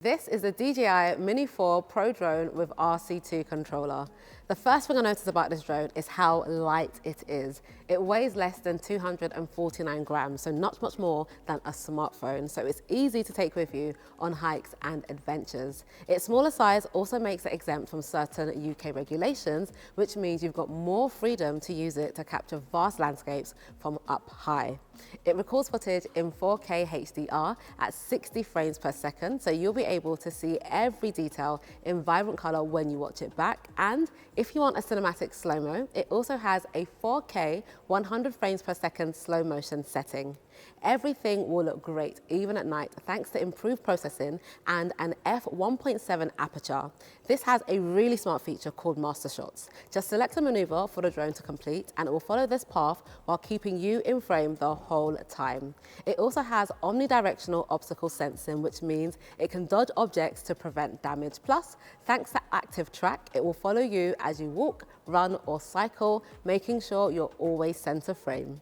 This is the DJI Mini 4 Pro drone with RC2 controller. The first thing I noticed about this drone is how light it is. It weighs less than 249 grams, so not much more than a smartphone. So it's easy to take with you on hikes and adventures. Its smaller size also makes it exempt from certain UK regulations, which means you've got more freedom to use it to capture vast landscapes from up high. It records footage in 4K HDR at 60 frames per second, so you'll be able to see every detail in vibrant color when you watch it back. And if you want a cinematic slow-mo, it also has a 4K 100 frames per second slow motion setting. Everything will look great even at night thanks to improved processing and an f1.7 aperture. This has a really smart feature called Master Shots. Just select a maneuver for the drone to complete and it will follow this path while keeping you in frame the whole time. It also has omnidirectional obstacle sensing, which means it can dodge objects to prevent damage. Plus, thanks to active track, it will follow you as you walk, run or cycle, making sure you're always center frame.